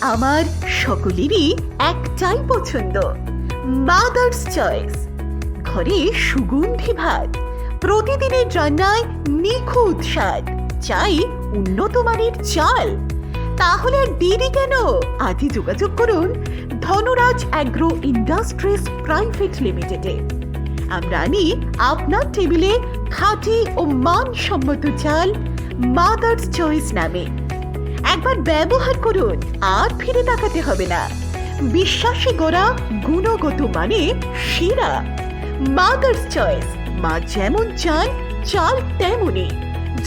আমার সকলেরই একটাই পছন্দ, মাদার্স চয়েস। ঘরে সুগন্ধি ভাত, প্রতিদিনের রান্নায় নিখুঁত স্বাদ, চাই উন্নত মানের চাল। তাহলে আর দেরি কেন? আজই যোগাযোগ করুন ধনরাজ অ্যাগ্রো ইন্ডাস্ট্রিজ প্রাইভেট লিমিটেডে। আমরা আনি আপনার টেবিলে খাঁটি ও মানসম্মত চাল মাদার্স চয়েস নামে। একবার ব্যবহার করুন, আর ফিরে তাকাতে হবে না। বিশ্বাসে গড়া গুণগত মানে সেরা মাদার্স চয়েস। মা যেমন চান, চাল তেমনই।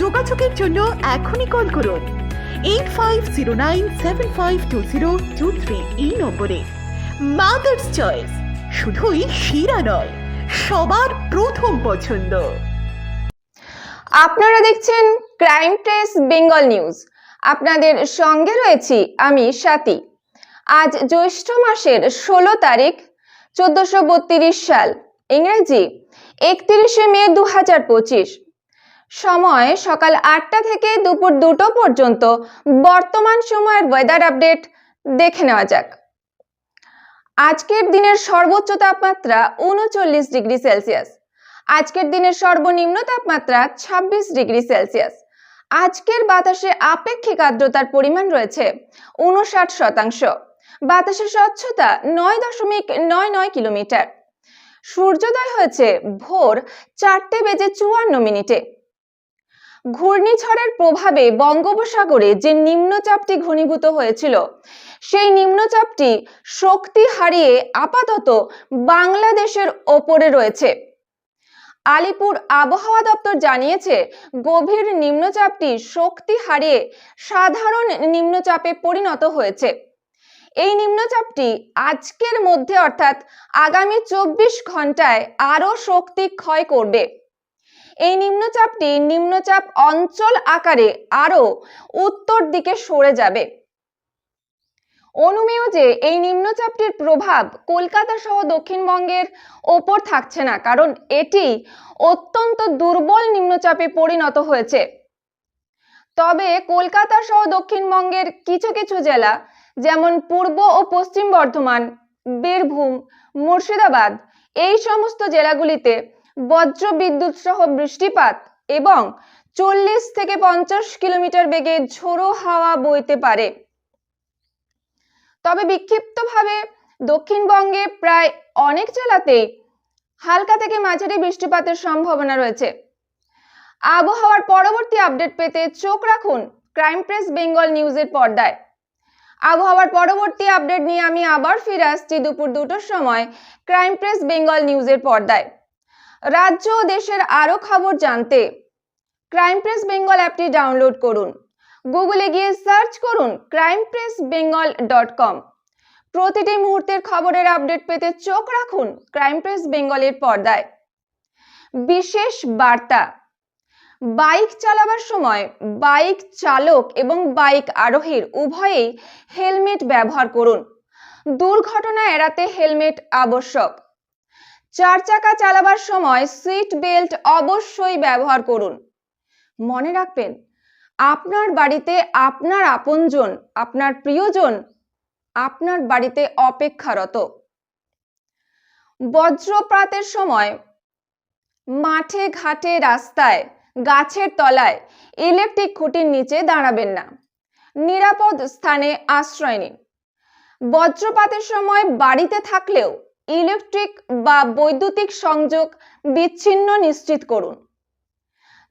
যোগাযোগের জন্য এখনই কল করুন 8509752023 এই নম্বরে। মাদার্স চয়েস শুধুই সেরা নয়, সবার প্রথম পছন্দ। আপনারা দেখছেন ক্রাইম প্রেস বেঙ্গল নিউজ। আপনাদের সঙ্গে রয়েছি আমি স্বাতী। আজ জ্যৈষ্ঠ মাসের 16 তারিখ, 1432 সাল, ইংরেজি 31শে মে 2025। সময় সকাল 8টা থেকে দুপুর 2টো পর্যন্ত বর্তমান সময়ের ওয়েদার আপডেট দেখে নেওয়া যাক। আজকের দিনের সর্বোচ্চ তাপমাত্রা 39 ডিগ্রি সেলসিয়াস। আজকের দিনের সর্বনিম্ন তাপমাত্রা 26 ডিগ্রি সেলসিয়াস। আজকের বাতাসে আপেক্ষিক আর্দ্রতার পরিমাণ রয়েছে 59%। বাতাসের স্বচ্ছতা 9.99 কিলোমিটার। সূর্যোদয় হয়েছে ভোর 4:54 ঘূর্ণিঝড়ের প্রভাবে বঙ্গোপসাগরে যে নিম্নচাপটি ঘনীভূত হয়েছিল, সেই নিম্নচাপটি শক্তি হারিয়ে আপাতত বাংলাদেশের ওপরে রয়েছে। আলিপুর আবহাওয়া দপ্তর জানিয়েছে, গভীর নিম্নচাপটি শক্তি হারিয়ে সাধারণ নিম্নচাপে পরিণত হয়েছে। এই নিম্নচাপটি আজকের মধ্যে অর্থাৎ আগামী 24 ঘন্টায় আরো শক্তি ক্ষয় করবে। এই নিম্নচাপটি নিম্নচাপ অঞ্চল আকারে আরো উত্তর দিকে সরে যাবে। অনুমেয় যে এই নিম্নচাপটির প্রভাব কলকাতা সহ দক্ষিণবঙ্গের ওপর থাকছে না, কারণ এটি অত্যন্ত দুর্বল নিম্নচাপে পরিণত হয়েছে। তবে কলকাতা সহ দক্ষিণবঙ্গের কিছু কিছু জেলা, যেমন পূর্ব ও পশ্চিম বর্ধমান, বীরভূম, মুর্শিদাবাদ, এই সমস্ত জেলাগুলিতে বজ্র বিদ্যুৎ সহ বৃষ্টিপাত এবং 40 থেকে 50 কিলোমিটার বেগে ঝোড়ো হাওয়া বইতে পারে। তবে বিক্ষিপ্তভাবে দক্ষিণবঙ্গে প্রায় অনেক জেলাতেই হালকা থেকে মাঝারি বৃষ্টিপাতের সম্ভাবনা রয়েছে। আবহাওয়ার পরবর্তী আপডেট পেতে চোখ রাখুন ক্রাইম প্রেস বেঙ্গল নিউজের পর্দায়। আবহাওয়ার পরবর্তী আপডেট নিয়ে আমি আবার ফিরে আসছি দুপুর 2টোর সময় ক্রাইম প্রেস বেঙ্গল নিউজের পর্দায়। রাজ্য ও দেশের আরো খবর জানতে ক্রাইম প্রেস বেঙ্গল অ্যাপটি ডাউনলোড করুন। গুগলে গিয়ে সার্চ করুন crimepressbengal.com। প্রতিটি মুহূর্তের খবরের আপডেট পেতে চোখ রাখুন ক্রাইম প্রেস বেঙ্গলের পর্দায়। বিশেষ বার্তা, বাইক চালাবার সময় বাইক চালক এবং বাইক আরোহীর উভয়েই হেলমেট ব্যবহার করুন। দুর্ঘটনা এড়াতে হেলমেট আবশ্যক। 4 চাকা চালাবার সময় সিট বেল্ট অবশ্যই ব্যবহার করুন। মনে রাখবেন, আপনার বাড়িতে আপনার আপনজন, আপনার প্রিয়জন আপনার বাড়িতে অপেক্ষারত। বজ্রপাতের সময় মাঠে ঘাটে, রাস্তায়, গাছের তলায়, ইলেকট্রিক খুঁটির নিচে দাঁড়াবেন না। নিরাপদ স্থানে আশ্রয় নিন। বজ্রপাতের সময় বাড়িতে থাকলেও ইলেকট্রিক বা বৈদ্যুতিক সংযোগ বিচ্ছিন্ন নিশ্চিত করুন।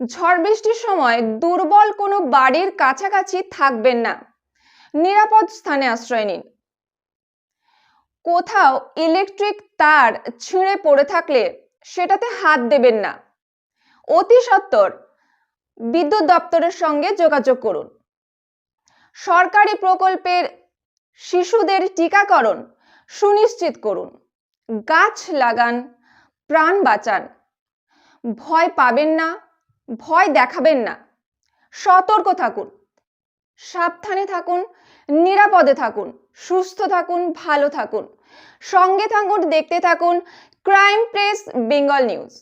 ঝড় বৃষ্টির সময় দুর্বল কোনো বাড়ির কাছাকাছি থাকবেন না। নিরাপদ স্থানে আশ্রয় নিন। কোথাও ইলেকট্রিক তার ছিঁড়ে পড়ে থাকলে সেটাতে হাত দেবেন না। অতি সত্বর বিদ্যুৎ দপ্তরের সঙ্গে যোগাযোগ করুন। সরকারি প্রকল্পের শিশুদের টিকাকরণ সুনিশ্চিত করুন। গাছ লাগান, প্রাণ বাঁচান। ভয় পাবেন না, ভয় দেখাবেন না। সতর্ক থাকুন, সাবধানে থাকুন, নিরাপদে থাকুন, সুস্থ থাকুন, ভালো থাকুন। সঙ্গে থাকুন, দেখতে থাকুন ক্রাইম প্রেস বেঙ্গল নিউজ।